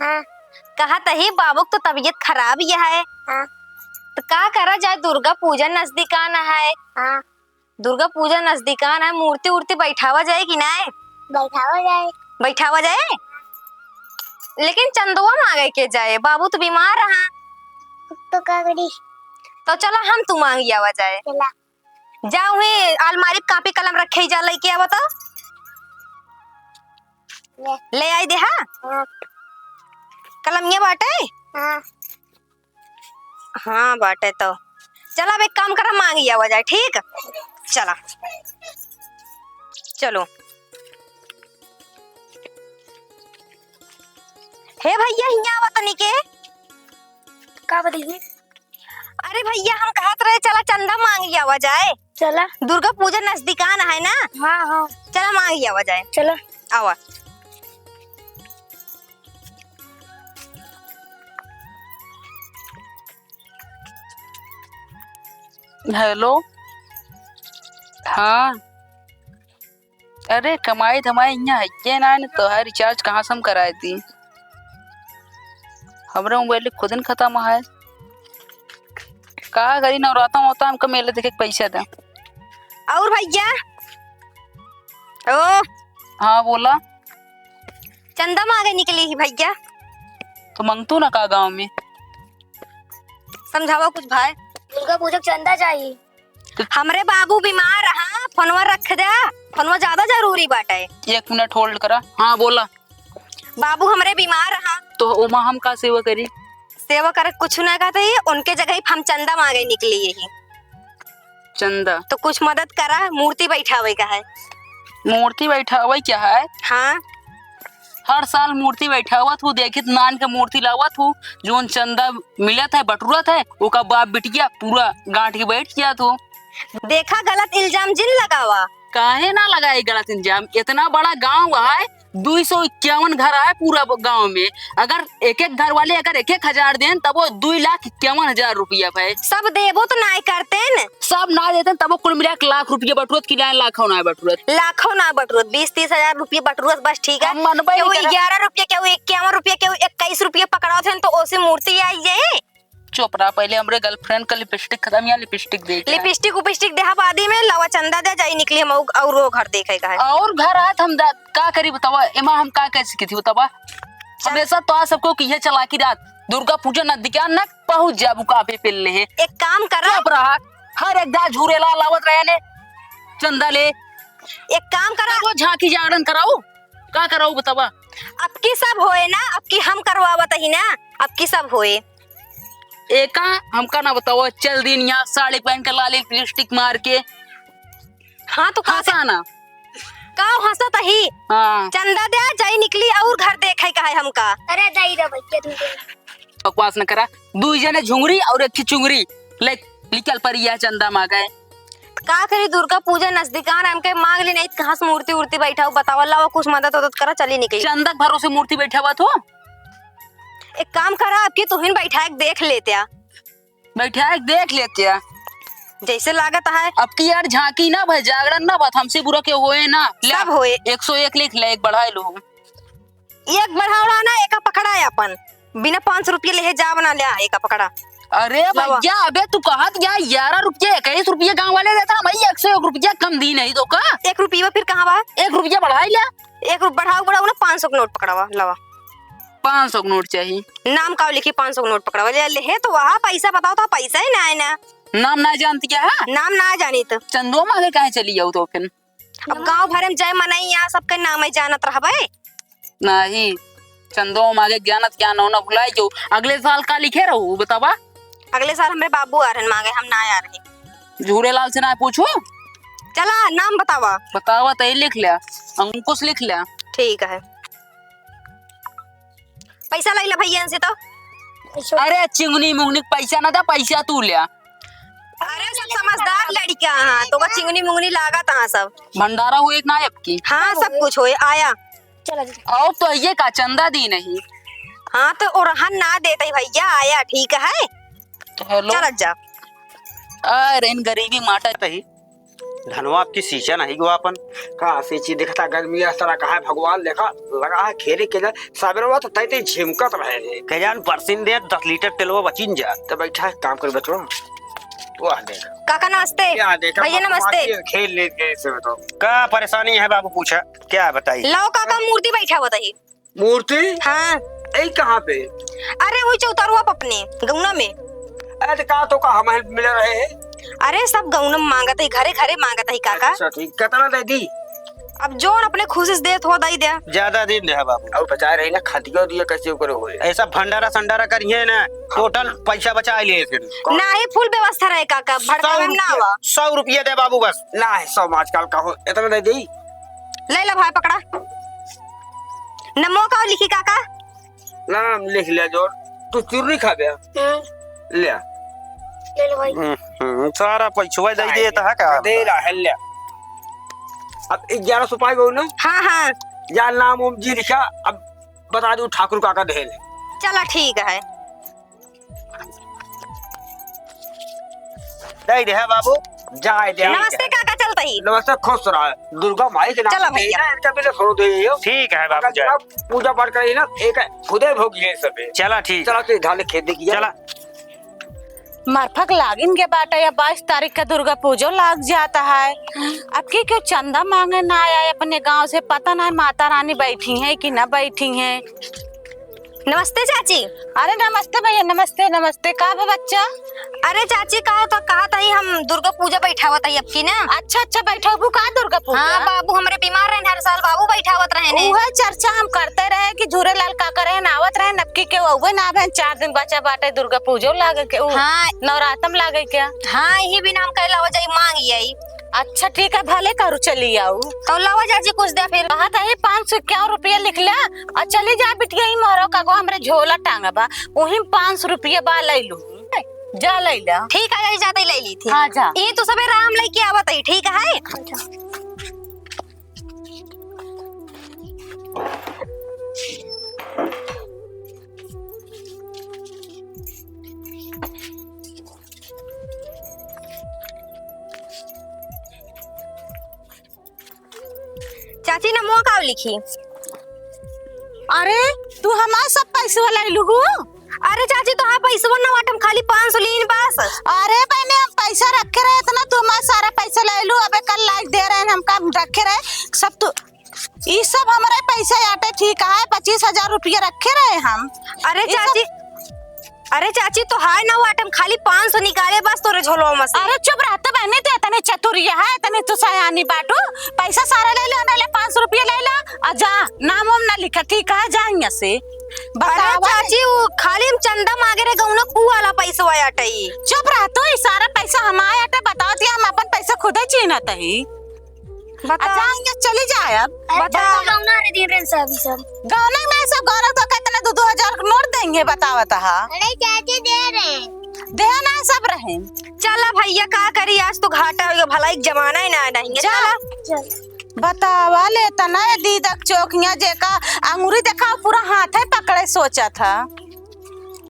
हाँ। कहा तही बाबू तो तबीयत खराब ही है। हाँ। तो का करा जाए, दुर्गा पूजा नजदीक आना है। हाँ। दुर्गा पूजा नजदीक आना है, मूर्ति उर्ति बैठावा जाए कि नहीं? बैठावा जाए। बैठावा जाए, लेकिन चंदुआ मांगे के जाए, बाबू तो बीमार रहा। तो का करी? तो चलो हम तू मांगी आवा जाए। चला। जाओ ही अलमारी कापी कलम रखे जा लेके आवा तो ले आई दे। हाँ, कलम ये बाटे। हाँ। हाँ बाटे तो चला, अब एक काम कर, मांगी आवा जाए। ठीक, चला चलो। हे भैया हिया आवा तनी के। का बताइए? अरे भैया हम कहत रहे चला चंदा मांगी आवा जाए। चला। दुर्गा पूजा नजदीक आना है ना। हाँ हाँ। चला मांगी आवा जाए। चलो आवा। हेलो। हाँ, अरे कमाई धमाई यहाँ है ना, तो है रिचार्ज कहाँ से हम कराए थी। हमारे मोबाइल खुद न खत्म है। कहा करी नवराता होता हमको मेले देखे पैसा दे। और भैया ओ हाँ बोला। चंदा मांगे निकली ही भैया। तो मंगतू ना का गाँव में। समझावा कुछ भाई। दुर्गा पूजा चंदा चाहिए। हमरे बाबू बीमार रहा, फोनवा रख दे, फोनवा ज्यादा जरूरी बाटे। 1 मिनट होल्ड करा। हाँ बोला। बाबू हमरे बीमार रहा। तो उमा हम का सेवा करी? सेवा कर कुछ ना कहते ही, उनके जगह ही हम चंदा मांगे निकली यही। चंदा तो कुछ मदद करा, मूर्ति बैठावे का है। मूर्ति बैठावा क्या है? हाँ, हर साल मूर्ति बैठावा तू, देखित नान के मूर्ति लावा तू, जोन चंदा मिलत है बटुरत है ओका बाप बिटिया पूरा गांठ के बैठ गया तू। देखा गलत इल्जाम जिन लगावा। काहे ना लगाए गलत इल्जाम? इतना बड़ा गांव है, 251 घर है पूरा गांव में। अगर एक एक घर वाले अगर 1,000 दें तब वो 2,51,000 रुपया है। सब देवो तो नाय करते न। सब ना देते तब वो कुल मिला 1,00,000 रुपया बटुरत की लाखों ना बटुरत। लाखों ना बटुरत, 20-30 हजार रुपया बटुरत बस। ठीक है, हम मनबे केहू नहीं करा। 11 रुपया, केहू 51 रुपया, केहू 21 रुपया पकड़ाओ थे तो ओसे मूर्ति आई जाए। चुप रहा, पहले हमरे गर्लफ्रेंड का लिपस्टिक खत्म या लिपस्टिक देख। लिपस्टिक उपिस्टिक देहा बादी में लवा चंदा दे जाई निकली हम और वो घर देखेगा है। और घर आत हम का करी बतावा, एमा हम का कर सकी थी बतावा। हमेशा तो आ सबको की है चला की रात दुर्गा पूजा नजदीक न पहुंच जाबू काफी पिलने हैं। एक काम करा, चुप रहा, हर एक दा झूरेला लावत रहे ने चंदा ले। एक काम करा, वो झांकी जागरण कराओ, का कराओ बतावा। अब की सब होए ना, अब की हम करवावत ही ना, अब की सब होए। एका हमका ना बताओ, चल दिन यहाँ साड़ी पहन के लाल लिपस्टिक मार के। हाँ तो हंसा ना का हंसत ही। हाँ चंदा दे जाई निकली और घर देखे का है हमका। अरे दाई रे भैया तुमको बकवास न करा। 2 जने झुंगरी और एक चुंगरी ले निकल पर यह चंदा मांगे। का करी, दुर्गा पूजा नजदीक आ हमके मांग ली नहीं, कहाँ से मूर्ति उर्ति बैठाओ बतावा, लाओ कुछ मदद उदद करा, चली निकली। चंदा के भरोसे मूर्ति बैठा हुआ तो एक काम करा, आपकी तुहिन बैठा देख लेते आ। बैठा है देख लेते हैं। जैसे लागत है। अब की यार झांकी ना भाई, जागरण ना बात हमसे बुरा के होए ना। सब होए। 101 लिख ले, एक बढ़ाए लो। एक बढ़ावड़ा ना, एक पकड़ा है अपन, बिना 5 रुपये ले जा बना लिया, एक पकड़ा। अरे भैया अबे तू कहत क्या 11 रुपये 21 रुपये गाँव वाले देता, भाई 101 रुपया कम दी नहीं तो का 1 रुपया फिर कहाँ बा? 1 रुपया बढ़ाई लिया। 1 बढ़ाओ बढ़ाओ ना, 500 का नोट पकड़ावा लवा। 500 का नोट चाहिए। नाम का लिखी 500 का नोट पकड़ावा ले है तो वहाँ पैसा बताओ तो पैसा ही ना है ना। नाम ना जानती क्या है? नाम ना जानी तो चंदो मांगे कहे चली जाऊ तो फिर। अब गांव भर में जय मनाई, यहाँ सबके नाम ही जानत रहबे। नहीं चंदो मांगे ज्ञानत क्या ना भुलाई जो अगले साल का लिखे रहू बतावा। अगले साल हमारे बाबू आ रहे मांगे, हम ना आ रहे। झूरे लाल से ना पूछो। चला नाम बतावा। बतावा तो लिख लिया, अंकुश लिख लिया। ठीक है, पैसा ले ला भैया से तो। अरे चिंगनी मुंगनी पैसा ना था, पैसा तू लिया। अरे सब समझदार लड़कियां हाँ, तो चिंगनी मुंगनी लागत हाँ सब। भंडारा हुए एक नायब की। हाँ सब कुछ होए आया। चला और तो ये का चंदा दी नहीं। हाँ तो और हम ना देते भैया, आया ठीक है। तो हेलो चल जा। अरे इन गरीबी माटा पे धनवा आपकी सींचा नहीं गो अपन का सींची दिखता गर्मी इस तरह का है भगवान देखा लगा है खेरे के साबरवा तो तैते झिमकत रहे कजान परसिन दे 10 लीटर तेलवा बचिन जा। तो बैठा है काम कर बचो वाह देख काका नमस्ते। क्या देखा भैया नमस्ते। खेल ले कैसे बताओ का परेशानी है बाबू पूछा क्या बताइए। लाओ काका मूर्ति बैठा हुआ था। मूर्ति हाँ ए कहाँ पे? अरे वही चौतरवा अपने गौना में। अरे का तो का हम मिल रहे हैं। अरे सब गौना में मांगत है, घरे घरे मांगत है काका। अच्छा ठीक कितना दे दी? अब जोन अपने खुशी से दे थोड़ा दई दे। ज्यादा दिन दे बाबू और बचा रही ना खातियो दिया कैसे करे होए ऐसा भंडारा संडारा करिए ना टोटल पैसा बचा लिए फिर नहीं फुल व्यवस्था रहे काका, भड़कावे में ना आवा। 100 रुपया दे बाबू बस। ना है 100 आजकल का हो इतना दे दी। ले लो भाई पकड़ा नमो का लिखी काका। नाम लिख ले जोर तू चुर्री खा गया ले ले लो भाई। सारा पैसा दे देता है का दे रहा है ले। अब 1100 पाए गो ना। हाँ हाँ या नाम ओम जी लिखा अब बता दू ठाकुर काका दे ले। चलो ठीक है। दे दे है बाबू जाए दे। नमस्ते काका चलता ही। नमस्ते खुश रहा दुर्गा माई के नाम चलो भैया। इनका भी छोड़ दे ठीक है बाबू जय। पूजा पाठ करी ना एक खुदे भोग लिए सब। चला ठीक चला तो धाले खेत देखिए चला मरफक लागिन के बाटा या 22 तारीख का दुर्गा पूजा लाग जाता है। अब की क्यों चंदा मांगे ना आया अपने गांव से, पता नहीं माता रानी बैठी हैं कि ना बैठी हैं। नमस्ते चाची। अरे नमस्ते भैया नमस्ते नमस्ते। का बा बच्चा? अरे चाची कहा था ही हम दुर्गा पूजा बैठा हुआ था अब की ना। अच्छा अच्छा बैठा हूँ का दुर्गा पूजा? हाँ बाबू हमारे बीमार रहे हर साल बाबू बैठा हुआ रहे ने। वह चर्चा हम करते रहे कि झूरे लाल काका रहे नावत रहे नबकी के वह ना बहन 4 दिन बचा बाटे दुर्गा पूजा लागे के हाँ नवरात्रम लागे क्या? हाँ यही भी नाम कहला हो जाई मांग आई। अच्छा ठीक है भले करू चली आऊ तो लावा चाची कुछ दे फिर। कहा था 551 रुपया लिख ला और चली जा बिटिया ही मोरो का गो हमरे झोला टांगा बा वही 500 रुपया बा ले लू जा ले ला। ठीक है जाते ले ली थी। हाँ जा। ये तो सबे राम लेके आवत है ठीक है। चाची ने मुँह काव लिखी। अरे तू हमारा सब पैसे ले लू। अरे चाची तो हाँ पैसा ना वाटम खाली 500 लीन बस। अरे बहने हम पैसा रखे रहे इतना तू हमारा सारा पैसा ले लू। अबे कल लाइक दे रहे हैं हम काम रखे रहे सब तो ये सब हमारे पैसा आटे ठीक है 25,000 रुपया रखे रहे हम। अरे चाची तो हाय ना वाटम खाली 500 निकाले बस तोरे झोलो में से। अरे चुप रहता बहने ते तने चतुरिया है तने तो सयानी बाटू पैसा सारा ले ले ना ले 500 रुपया ले ला आ जा नाम हम ना लिखा ठीक है जा यहाँ से। अरे चाची वो खाली हम चंदा मांगे रहे गौना कु वाला पैसा आटे। चुप रहतो ये सारा पैसा हमारा आटे बताओ दिया हम अपन पैसा खुद ही चीनत ही। अच्छा यहाँ चली जाए अब बताओ। गौना रे दिन रेन सब गौना में सब गौना तो कहते 2,000 का नोट देंगे बतावत हा। अरे चाची दे रहे देह ना सब रहे। चला भैया का करी आज तो घाटा हो गया भला एक जमाना ही ना नहीं। चला चल बतावा ले तना दीदक चौकिया जेका अंगूरी देखा पूरा हाथ है पकड़े सोचा था।